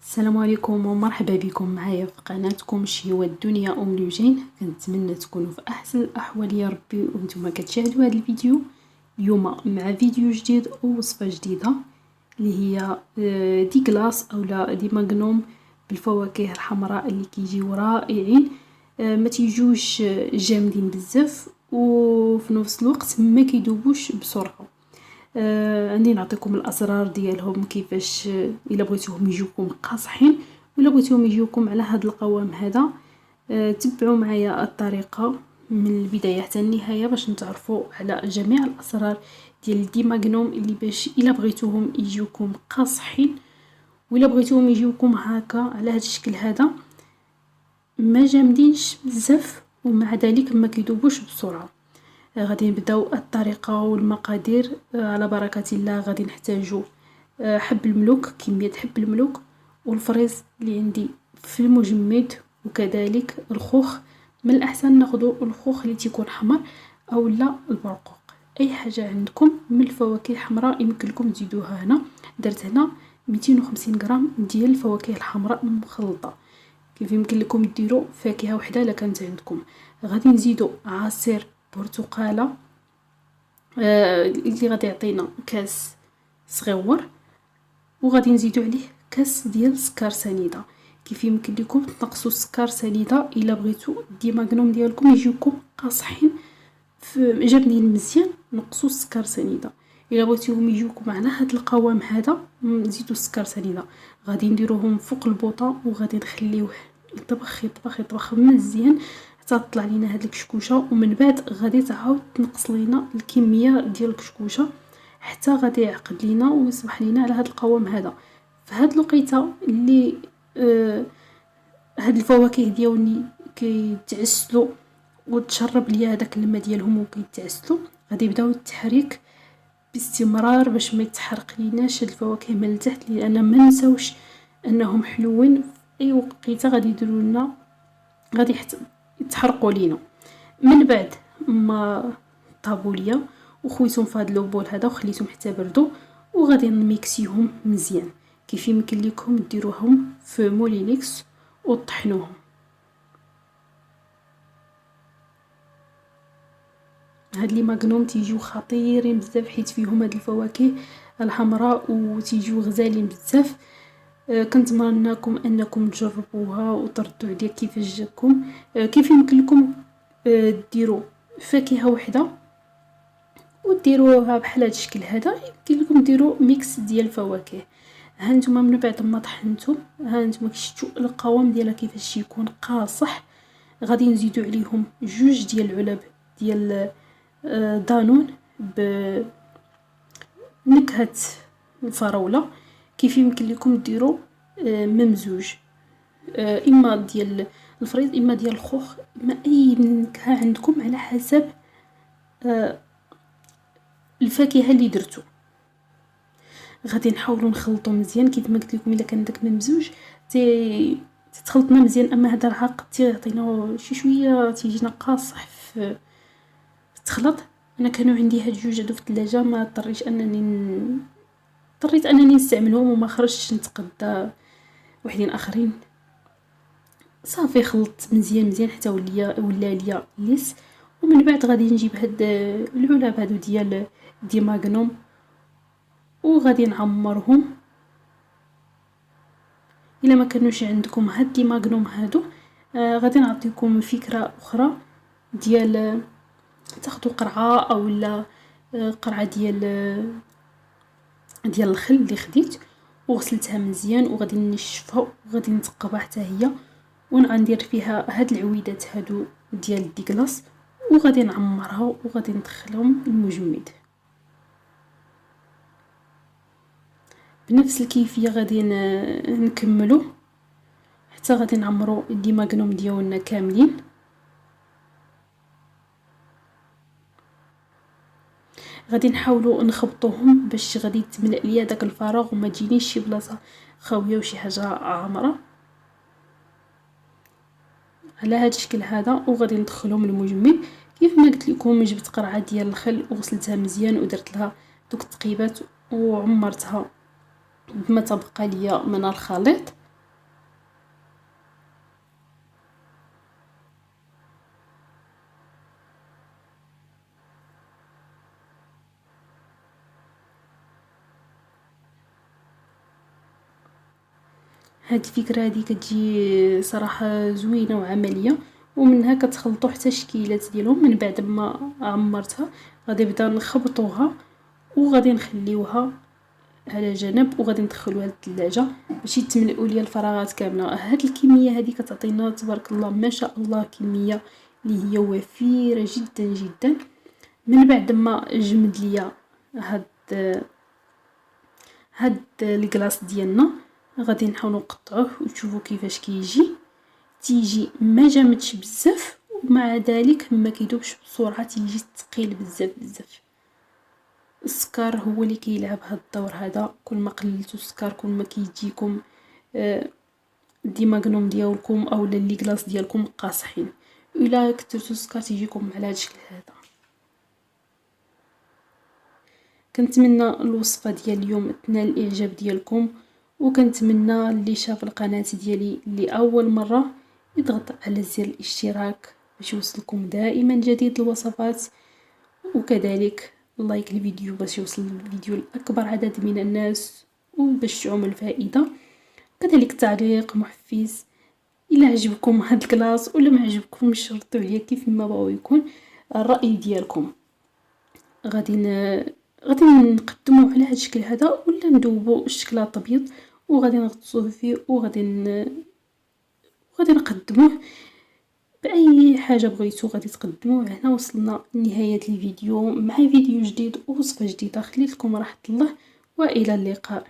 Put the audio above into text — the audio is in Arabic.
السلام عليكم ومرحبا بكم معايا في قناتكم شهوة الدنيا ام لوجين. كنتمنى تكونوا في احسن الاحوال يا ربي وانتم كتشاهدوا هذا الفيديو اليوم مع فيديو جديد ووصفه جديده اللي هي دي كلاص اولا دي ماغنوم بالفواكه الحمراء اللي كيجيو رائعين. ما تيجوش جامدين بزاف وفي نفس الوقت ما كيذوبوش بسرعه. عندي نعطيكم الاسرار ديالهم كيفاش الا بغيتوهم يجيوكم قاصحين ولا بغيتوهم يجيوكم على هذا القوام هذا. تبعوا معايا الطريقه من البدايه حتى النهايه باش نتعرفوا على جميع الاسرار ديال دي ماغنوم اللي باش الا بغيتوهم يجيوكم قاصحين ولا بغيتوهم يجيوكم هكا على هذا الشكل هذا ما جامدينش بزاف ومع ذلك ما كيذوبوش بسرعه. غادي نبداو الطريقه والمقادير على بركه الله. غادي نحتاجو حب الملوك، كميه حب الملوك والفريز اللي عندي في المجمد، وكذلك الخوخ. من الاحسن ناخذوا الخوخ اللي تيكون حمر او لا البرقوق، اي حاجه عندكم من الفواكه الحمراء يمكن لكم تزيدوها. هنا درت هنا 250 غرام ديال الفواكه الحمراء مخلطه، كيف يمكن لكم ديروا فاكهه وحده الا كانت عندكم. غادي نزيدوا عصير برتقاله اللي غادي يعطينا كاس صغيور، وغادي نزيدوا عليه كاس ديال سكر سنيده. كيف يمكن لكم تنقصوا السكر سنيده الا بغيتوا دي ماغنوم ديالكم يجيوكم قاصحين جامدين مزيان، نقصوا السكر سنيده. الا بغيتوهم يجيوكم على هذا القوام هذا نزيدوا السكر سنيده. غادي نديروهم فوق البوطه وغادي نخليوه يطبخ يطبخ يطبخ مزيان حتى تطلع لينا هاد الكشكوشه، ومن بعد غادي تعاود تنقص لينا الكميه ديال الكشكوشه حتى غادي يعقد لينا ويصبح لينا على هاد القوام هذا. في هاد الوقيته اللي هاد الفواكه ديالني كيتعسلوا وتشرب ليا هذاك الماء ديالهم وكيتعسلوا، غادي يبداو التحريك باستمرار باش ما يتحرق ليناش هاد الفواكه من التحت، لان ما نساوش انهم حلوين في اي وقيته غادي يديروا لنا غادي يتحرقوا لينا. من بعد ما طابوا ليا وخويتهم في هذا اللوبول هذا وخليتهم حتى بردوا، وغادي نميكسيهم مزيان. كيف يمكن لكم ديروهم في مولينيكس وطحنوهم. هاد لي ماغنوم تيجيو خطيرين بزاف حيت فيهم هاد الفواكه الحمراء وتيجيو غزالين بزاف. كنتمنىكم انكم تجربوها وتردوا عليا كيفاش جاكم. كيف يمكن لكم ديروا فاكهه وحده وديروها بحال هذا الشكل هذا، يمكن لكم ديروا ميكس ديال الفواكه. ها نتوما من بعد ما طحنتم، ها نتوما كشفتوا القوام ديالها كيفاش يكون قاصح. غادي نزيدوا عليهم جوج ديال العلب ديال دانون بنكهه الفراوله. كيف يمكن لكم ديروا ممزوج، اما ديال الفريز اما ديال الخوخ، اما اي نكهه عندكم على حسب الفاكهه اللي درتو. غادي نحاولوا نخلطوا مزيان كيف ما قلت لكم. الا كان داك الممزوج تتخلطنا مزيان، اما هذا العاق تيعطينا شي شويه تيجينا قاصح في التخلط. انا كانوا عندي هاد جوج هادو في الثلاجه، ما اضطريت انني نستعملهم وما خرجتش نتقدى وحدين اخرين. صافي خلطت مزيان حتى ولا ليا ليس. ومن بعد غادي نجيب هاد العلب هادو ديال دي ماغنوم وغادي نعمرهم. الا ما كانوش عندكم هاد دي ماغنوم هادو غادي نعطيكم فكره اخرى ديال تاخذوا قرعه اولا قرعه ديال الخل اللي خديت وغسلتها مزيان وغادي نشفها وغادي نتقبها حتى هي، وندير فيها هاد العويدات هادو ديال الديكلاص وغادي نعمرها وغادي ندخلهم المجمد بنفس الكيفيه. غادي نكملوا حتى غادي نعمروا دي ماغنوم ديالنا كاملين. غادي نحاولوا نخبطوهم باش غادي تملأ ليا داك الفراغ وما تجينيش شي بلاصه خاويه وشي حاجه عامره على هذا الشكل هذا. وغادي ندخلهم المجمد كيف ما قلت لكم. جبت قرعه ديال الخل وغسلتها مزيان ودرت لها دوك التقيبات وعمرتها بما تبقى ليا من الخليط. هاد الفكره هادي كتجي صراحه زوينه وعمليه، ومنها كتخلطوا حتى الشكيلات ديالهم. من بعد ما عمرتها غادي نبدا نخبطوها وغادي نخليوها على جنب، وغادي ندخلوها للثلاجه باش يتملئوا ليا الفراغات كامله. هاد الكميه هذه كتعطينا تبارك الله ما شاء الله كميه اللي هي وفيره جدا جدا. من بعد ما جمد ليا هاد الكلاص ديالنا غادي نحاولوا نقطعوه وتشوفوا كيفاش كيجي. تيجي ما جامدش بزاف ومع ذلك ما كيذوبش بسرعه، تيجي ثقيل بزاف بزاف. السكر هو اللي كيلعب هاد الدور هذا. كل ما قللتوا السكر كل ما كيجيكم الديماغنوم ديالكم او لي كلاص ديالكم قاصحين. الا كثرتوا السكر تيجيكم على هذا الشكل هذا. كنتمنى الوصفه ديال اليوم تنال الاعجاب ديالكم، وكنتمنى اللي شاف القناه ديالي لاول مره يضغط على زر الاشتراك باش يوصلكم دائما جديد الوصفات، وكذلك لايك الفيديو باش يوصل الفيديو لاكبر عدد من الناس وباش تعم الفائده. كذلك تعليق محفز الا عجبكم هاد الكلاص ولا ما عجبكمش شرطوا عليا كيف ما بغاو يكون الراي ديالكم. غادي نقدموه على هاد الشكل هذا ولا ندوبو الشكلاط ابيض وغادي نغطسوه فيه وغادي نقدموه باي حاجه بغيتو غادي تقدموه. هنا وصلنا لنهايه الفيديو مع فيديو جديد ووصفه جديده. خليت لكم راحه الله والى اللقاء.